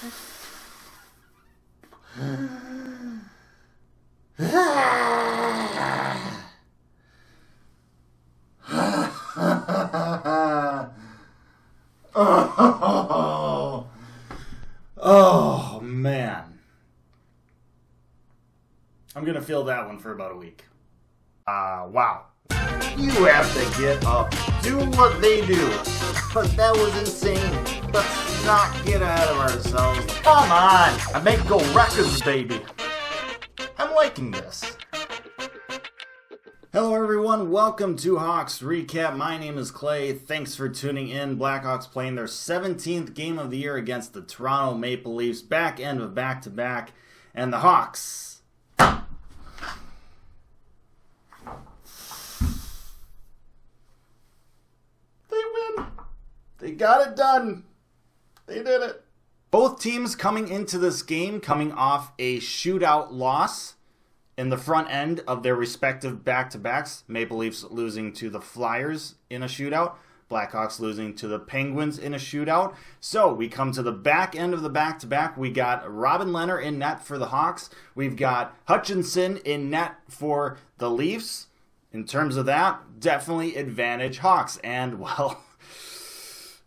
Oh, man. I'm going to feel that one for about a week. Wow. You have to get up, do what they do. But that was insane. Let's not get ahead of ourselves. Come on, I make go records, baby. I'm liking this. Hello everyone, welcome to Hawks Recap. My name is Clay. Thanks for tuning in. Blackhawks playing their 17th game of the year against the Toronto Maple Leafs. Back end of back-to-back. And the Hawks. They got it done. They did it. Both teams coming into this game coming off a shootout loss in the front end of their respective back-to-backs. Maple Leafs losing to the Flyers in a shootout. Blackhawks losing to the Penguins in a shootout. So we come to the back end of the back-to-back. We got Robin Lehner in net for the Hawks. We've got Hutchinson in net for the Leafs. In terms of that, definitely advantage Hawks. And, well,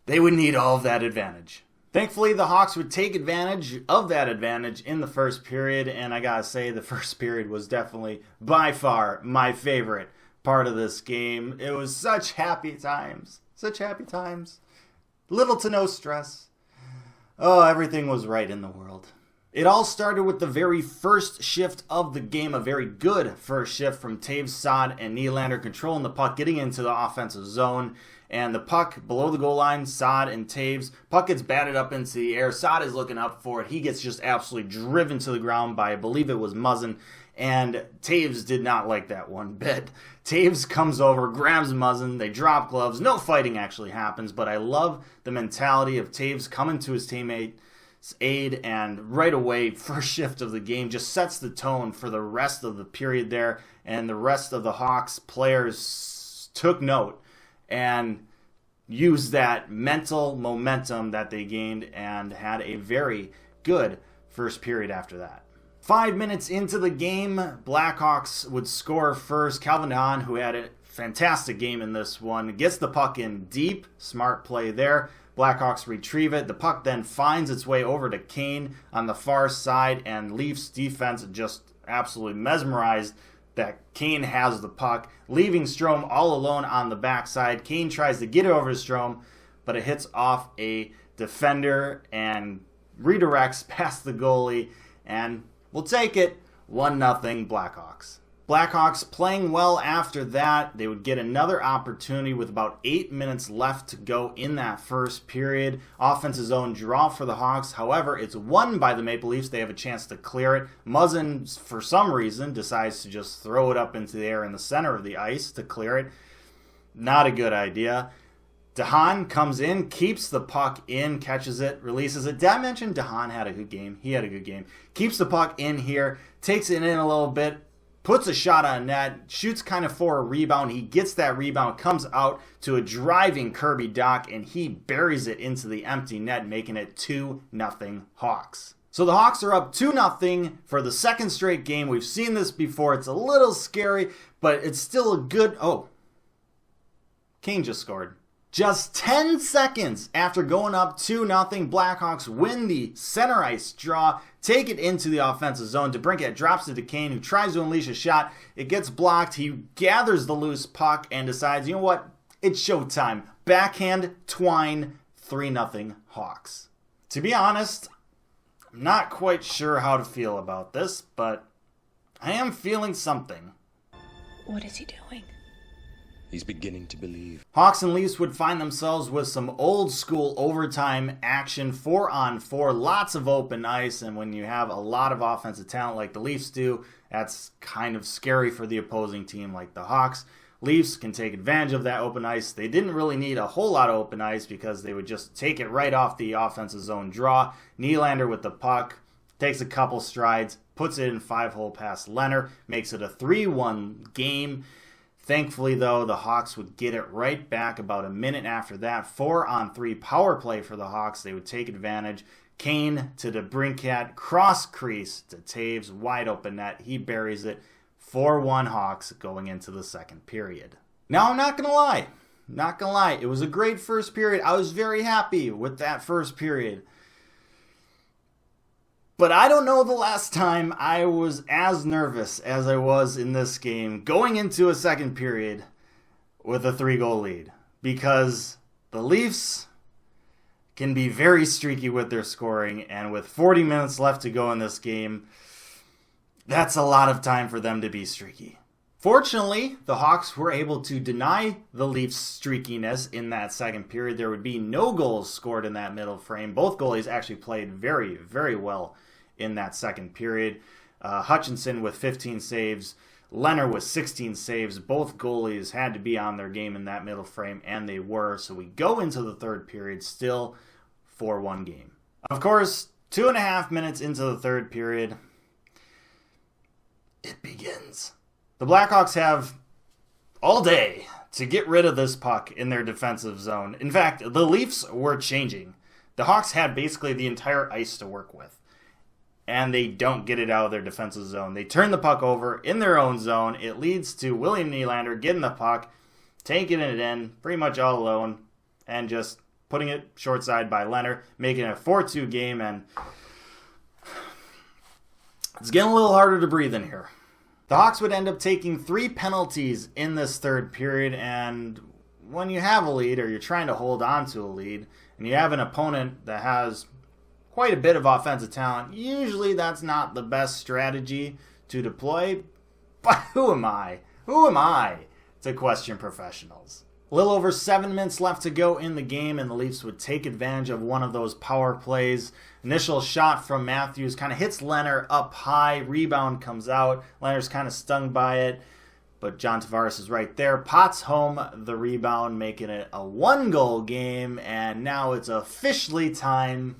they would need all of that advantage. Thankfully, the Hawks would take advantage of that advantage in the first period, and I gotta say, the first period was definitely, by far, my favorite part of this game. It was such happy times. Such happy times. Little to no stress. Oh, everything was right in the world. It all started with the very first shift of the game, a very good first shift from Toews, Saad, and Nylander controlling the puck, getting into the offensive zone, and the puck below the goal line, Saad and Toews. Puck gets batted up into the air. Saad is looking up for it. He gets just absolutely driven to the ground by, I believe it was Muzzin, and Toews did not like that one bit. Toews comes over, grabs Muzzin, they drop gloves. No fighting actually happens, but I love the mentality of Toews coming to his teammate aid, and right away, first shift of the game just sets the tone for the rest of the period there, and the rest of the Hawks players took note and used that mental momentum that they gained and had a very good first period after that. 5 minutes into the game, Blackhawks would score first. Calvin Hahn, who had a fantastic game in this one, gets the puck in deep. Smart play there. Blackhawks retrieve it. The puck then finds its way over to Kane on the far side, and Leafs defense just absolutely mesmerized that Kane has the puck, leaving Strome all alone on the backside. Kane tries to get it over to Strome, but it hits off a defender and redirects past the goalie, and we'll take it. 1-0 Blackhawks. Blackhawks playing well after that. They would get another opportunity with about 8 minutes left to go in that first period. Offensive zone draw for the Hawks. However, it's won by the Maple Leafs. They have a chance to clear it. Muzzin, for some reason, decides to just throw it up into the air in the center of the ice to clear it. Not a good idea. DeHaan comes in, keeps the puck in, catches it, releases it. Did I mention DeHaan had a good game? He had a good game. Keeps the puck in here, takes it in a little bit, puts a shot on net, shoots kind of for a rebound. He gets that rebound, comes out to a driving Kirby Dach, and he buries it into the empty net, making it 2-0 Hawks. So the Hawks are up 2-0 for the second straight game. We've seen this before. It's a little scary, but it's still a good... Oh, Kane just scored. Just 10 seconds after going up 2-0, Blackhawks win the center ice draw, take it into the offensive zone. DeBrincat drops it to Kane, who tries to unleash a shot. It gets blocked. He gathers the loose puck and decides, you know what? It's showtime. Backhand twine, 3-0 Hawks. To be honest, I'm not quite sure how to feel about this, but I am feeling something. What is he doing? He's beginning to believe. Hawks and Leafs would find themselves with some old school overtime action, 4-on-4, lots of open ice, and when you have a lot of offensive talent like the Leafs do, that's kind of scary for the opposing team like the Hawks. Leafs can take advantage of that open ice. They didn't really need a whole lot of open ice because they would just take it right off the offensive zone draw. Nylander with the puck, takes a couple strides, puts it in 5-hole past Lehner, makes it a 3-1 game. Thankfully, though, the Hawks would get it right back about a minute after that. 4-on-3 power play for the Hawks. They would take advantage. Kane to the Brinkat, cross crease to Taves, wide open net. He buries it. 4-1 Hawks going into the second period. Now, I'm not going to lie. Not going to lie. It was a great first period. I was very happy with that first period. But I don't know the last time I was as nervous as I was in this game going into a second period with a 3-goal lead. Because the Leafs can be very streaky with their scoring, and with 40 minutes left to go in this game, that's a lot of time for them to be streaky. Fortunately, the Hawks were able to deny the Leafs' streakiness in that second period. There would be no goals scored in that middle frame. Both goalies actually played very, very well in that second period. Hutchinson with 15 saves, Leonard with 16 saves. Both goalies had to be on their game in that middle frame, and they were. So we go into the third period still 4-1 game. Of course, 2.5 minutes into the third period, it begins. The Blackhawks have all day to get rid of this puck in their defensive zone. In fact, the Leafs were changing. The Hawks had basically the entire ice to work with, and they don't get it out of their defensive zone. They turn the puck over in their own zone. It leads to William Nylander getting the puck, taking it in pretty much all alone, and just putting it short side by Leonard, making it a 4-2 game, and it's getting a little harder to breathe in here. The Hawks would end up taking 3 penalties in this third period, and when you have a lead, or you're trying to hold on to a lead, and you have an opponent that has quite a bit of offensive talent, usually that's not the best strategy to deploy. But who am I? Who am I to question professionals? A little over 7 minutes left to go in the game, and the Leafs would take advantage of one of those power plays. Initial shot from Matthews kind of hits Leonard up high. Rebound comes out. Leonard's kind of stung by it, but John Tavares is right there. Pots home the rebound, making it a 1-goal game, and now it's officially time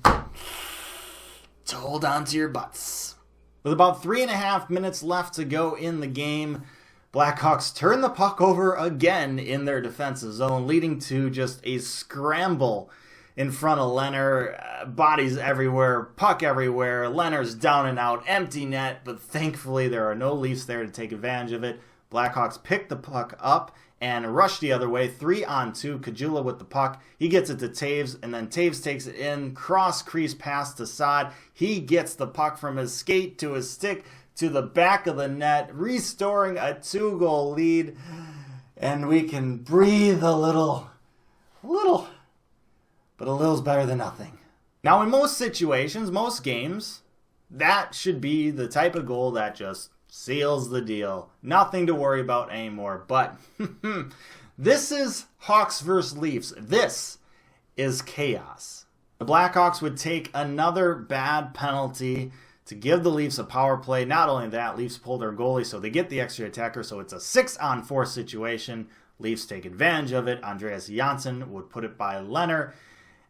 to hold on to your butts. With about 3.5 minutes left to go in the game, Blackhawks turn the puck over again in their defensive zone, leading to just a scramble in front of Leonard. Bodies everywhere, puck everywhere. Leonard's down and out, empty net, but thankfully there are no Leafs there to take advantage of it. Blackhawks pick the puck up and rush the other way. 3-on-2, Kajula with the puck. He gets it to Taves, and then Taves takes it in. Cross crease pass to Saad. He gets the puck from his skate to his stick to the back of the net, restoring a 2-goal lead. And we can breathe a little. But a little's better than nothing. Now, in most situations, most games, that should be the type of goal that just seals the deal. Nothing to worry about anymore. But this is Hawks versus Leafs. This is chaos. The Blackhawks would take another bad penalty to give the Leafs a power play. Not only that, Leafs pull their goalie, so they get the extra attacker. So it's a 6-on-4 situation. Leafs take advantage of it. Andreas Janssen would put it by Leonard.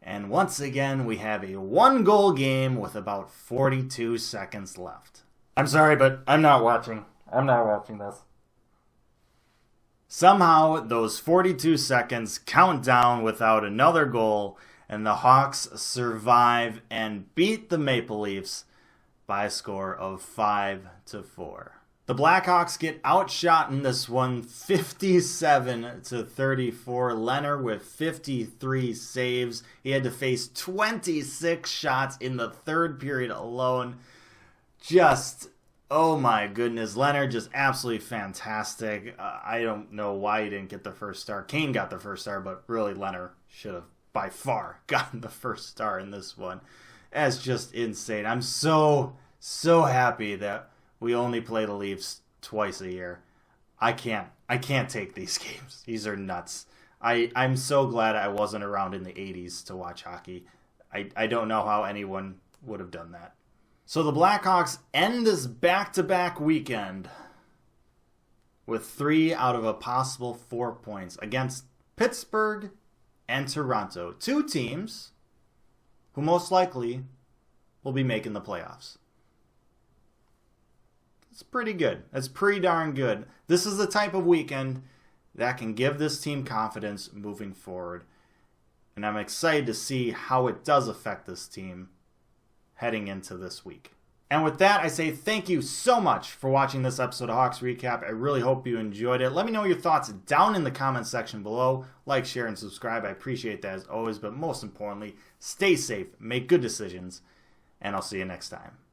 And once again, we have a 1-goal game with about 42 seconds left. I'm sorry, but I'm not watching this. Somehow, those 42 seconds count down without another goal, and the Hawks survive and beat the Maple Leafs by a score of 5-4. The Blackhawks get outshot in this one, 57-34. Leonard with 53 saves. He had to face 26 shots in the third period alone. Just, oh my goodness. Leonard just absolutely fantastic. I don't know why he didn't get the first star. Kane got the first star, but really Leonard should have by far gotten the first star in this one. That's just insane. I'm so happy that we only play the Leafs twice a year. I can't take these games. These are nuts. I'm so glad I wasn't around in the 80s to watch hockey. I don't know how anyone would have done that. So the Blackhawks end this back-to-back weekend with 3 out of a possible 4 points against Pittsburgh and Toronto. 2 teams who most likely will be making the playoffs. It's pretty good. That's pretty darn good. This is the type of weekend that can give this team confidence moving forward. And I'm excited to see how it does affect this team heading into this week. And with that, I say thank you so much for watching this episode of Hawks Recap. I really hope you enjoyed it. Let me know your thoughts down in the comments section below. Like, share, and subscribe. I appreciate that as always. But most importantly, stay safe, make good decisions, and I'll see you next time.